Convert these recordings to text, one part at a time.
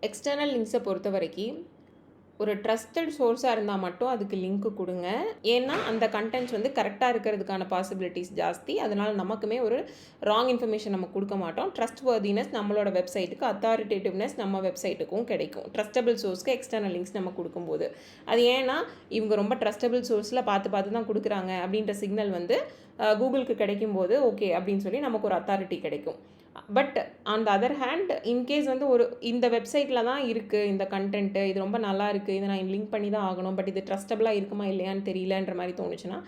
External லிங்க்ஸை பொறுத்த வரைக்கும் ஒரு ட்ரஸ்டட் சோர்ஸாக இருந்தால் மட்டும் அதுக்கு லிங்க்கு கொடுங்க. ஏன்னா அந்த கண்டென்ட்ஸ் வந்து கரெக்டாக இருக்கிறதுக்கான பாசிபிலிட்டிஸ் ஜாஸ்தி. அதனால் நமக்குமே ஒரு ராங் இன்ஃபர்மேஷன் நம்ம கொடுக்க மாட்டோம். ட்ரஸ்ட் வர்தினஸ் நம்மளோட வெப்சைட்டுக்கு, அத்தாரிட்டேட்டிவ்னஸ் நம்ம வெப்சைட்டுக்கும் கிடைக்கும். ட்ரஸ்டபிள் சோர்ஸ்க்கு எக்ஸ்டர்னல் லிங்க்ஸ் நம்ம கொடுக்கும்போது அது ஏன்னா இவங்க ரொம்ப ட்ரஸ்டபிள் சோர்ஸில் பார்த்து தான் கொடுக்குறாங்க அப்படின்ற சிக்னல் வந்து கூகுளுக்கு கிடைக்கும்போது ஓகே அப்படின்னு சொல்லி நமக்கு ஒரு அத்தாரிட்டி கிடைக்கும். But on the other hand in case வந்து இந்த வெப்சைட்டில் தான் இருக்குது இந்த கண்டென்ட்டு, இது ரொம்ப நல்லா இருக்குது, இதை நான் லிங்க் பண்ணி தான் ஆகணும், பட் இது ட்ரஸ்டபுளாக இருக்குமா இல்லையான்னு தெரியலன்ற மாதிரி தோணுச்சுன்னா,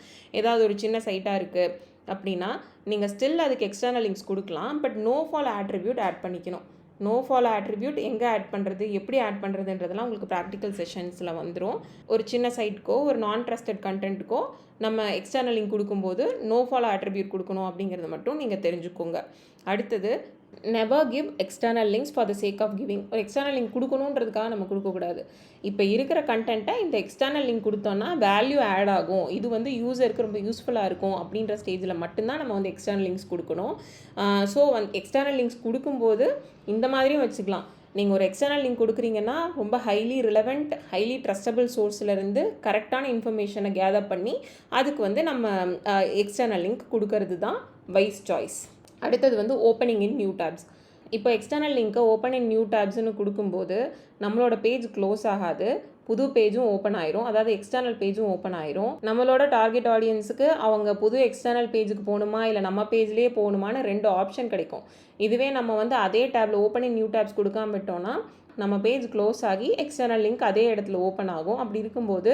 ஏதாவது ஒரு சின்ன சைட்டாக இருக்குது அப்படின்னா நீங்கள் ஸ்டில் அதுக்கு எக்ஸ்டர்னல் லிங்க்ஸ் கொடுக்கலாம். But no follow attribute add பண்ணிக்கணும். நோ ஃபாலோ ஆட்ரிபியூட் எங்கே ஆட் பண்ணுறது, எப்படி ஆட் பண்ணுறதுன்றதெல்லாம் உங்களுக்கு ப்ராக்டிக்கல் செஷன்ஸில் வந்துடும். ஒரு சின்ன சைட்டுக்கோ ஒரு நான் ட்ரஸ்டட் கண்டென்ட்டுக்கோ நம்ம எக்ஸ்டர்னல் லிங்க் கொடுக்கும்போது நோ ஃபாலோ ஆட்ரிபியூட் கொடுக்கணும் அப்படிங்கிறத மட்டும் நீங்கள் தெரிஞ்சுக்கோங்க. அடுத்தது, never give external links for the sake of giving. ஒரு எக்ஸ்டர்னல் லிங்க் கொடுக்கணுன்றதுக்காக நம்ம கொடுக்கக்கூடாது. இப்போ இருக்கிற கண்டென்ட்டை இந்த எக்ஸ்டர்னல் லிங்க் கொடுத்தோன்னா வேல்யூ ஆட் ஆகும், இது வந்து யூஸருக்கு ரொம்ப யூஸ்ஃபுல்லாக இருக்கும் அப்படின்ற ஸ்டேஜில் மட்டும்தான் நம்ம வந்து எக்ஸ்டர்னல் லிங்க்ஸ் கொடுக்கணும். ஸோ எக்ஸ்டர்னல் லிங்க்ஸ் கொடுக்கும்போது இந்த மாதிரியும் வச்சுக்கலாம். நீங்கள் ஒரு எக்ஸ்டர்னல் லிங்க் கொடுக்குறீங்கன்னா ரொம்ப ஹைலி ரிலவெண்ட், ஹைலி ட்ரஸ்டபிள் சோர்ஸ்லேருந்து கரெக்டான இன்ஃபர்மேஷனை கேதர் பண்ணி அதுக்கு வந்து நம்ம எக்ஸ்டர்னல் லிங்க் கொடுக்கறது தான் வைஸ் சாய்ஸ். அடுத்தது வந்து ஓப்பனிங் இன் நியூ டேப்ஸ். இப்போ எக்ஸ்டர்னல் லிங்க்கை ஓப்பன் இன் நியூ டேப்ஸ்னு கொடுக்கும்போது நம்மளோட பேஜ் க்ளோஸ் ஆகாது, புது பேஜும் ஓப்பன் ஆயிரும். அதாவது எக்ஸ்டர்னல் பேஜும் ஓப்பன் ஆயிரும். நம்மளோட டார்கெட் ஆடியன்ஸுக்கு அவங்க புது எக்ஸ்டர்னல் பேஜுக்கு போகணுமா இல்லை நம்ம பேஜ்லேயே போகணுமான்னு 2 ஆப்ஷன் கிடைக்கும். இதுவே நம்ம வந்து அதே டேப்பில் ஓப்பன் இன் நியூ டேப்ஸ் கொடுக்காம விட்டோம்னா நம்ம பேஜ் க்ளோஸ் ஆகி எக்ஸ்டர்னல் லிங்க் அதே இடத்துல ஓப்பன் ஆகும். அப்படி இருக்கும்போது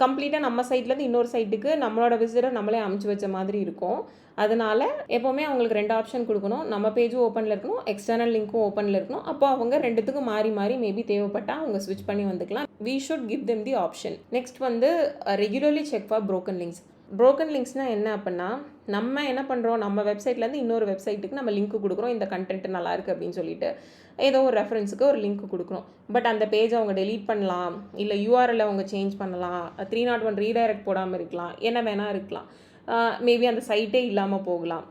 கம்ப்ளீட்டாக நம்ம சைட்லேருந்து இன்னொரு சைட்டுக்கு நம்மளோட விசிட்டர் நம்மளே அமுச்சு வச்ச மாதிரி இருக்கும். அதனால் எப்போவுமே அவங்களுக்கு 2 ஆப்ஷன் கொடுக்கணும். நம்ம பேஜும் ஓப்பனில் இருக்கணும், எக்ஸ்டர்னல் லிங்க்கும் ஓப்பனில் இருக்கணும். அப்போ அவங்க 2த்துக்கும் மாறி மேபி தேவைப்பட்டால் அவங்க ஸ்விட்ச் பண்ணி வந்துக்கலாம். we should give them the option. Next வந்து regularly check for broken links. broken linksனால் என்ன அப்படின்னா, நம்ம என்ன பண்ணுறோம், நம்ம வெப்சைட்லேருந்து இன்னொரு வெப்சைட்டுக்கு நம்ம லிங்க் கொடுக்குறோம், இந்த கண்டென்ட் நல்லாயிருக்கு அப்படின்னு சொல்லிட்டு ஏதோ ஒரு ரெஃபரன்ஸுக்கு ஒரு லிங்க் கொடுக்குறோம். பட் அந்த பேஜை அவங்க டெலீட் பண்ணலாம், இல்லை யூஆர்எல் அவங்க சேஞ்ச் பண்ணலாம், 301 ரீடைரக்ட் போடாமல் இருக்கலாம், என்ன வேணால் இருக்கலாம். மேபி அந்த சைட்டே இல்லாமல் போகலாம்.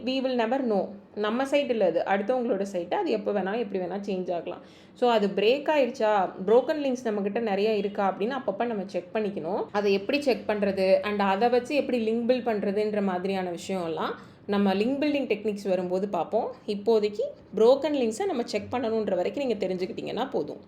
We will never know. நம்ம சைட் இல்லை, அது அடுத்தவங்களோட சைட்டு, அது எப்போ வேணாலும் எப்படி வேணால் சேஞ்ச் ஆகலாம். ஸோ அது பிரேக் ஆகிடுச்சா, ப்ரோக்கன் லிங்க்ஸ் நம்மக்கிட்ட நிறைய இருக்கா அப்படின்னு அப்பப்போ நம்ம செக் பண்ணிக்கணும். அதை எப்படி செக் பண்ணுறது அண்ட் அதை வச்சு எப்படி லிங்க் பில்ட் பண்ணுறதுன்ற மாதிரியான விஷயம்லாம் நம்ம லிங்க் பில்டிங் டெக்னிக்ஸ் வரும்போது பார்ப்போம். இப்போதைக்கு ப்ரோக்கன் லிங்க்ஸை நம்ம செக் பண்ணணுன்ற வரைக்கும் நீங்கள் தெரிஞ்சுக்கிட்டிங்கன்னா போதும்.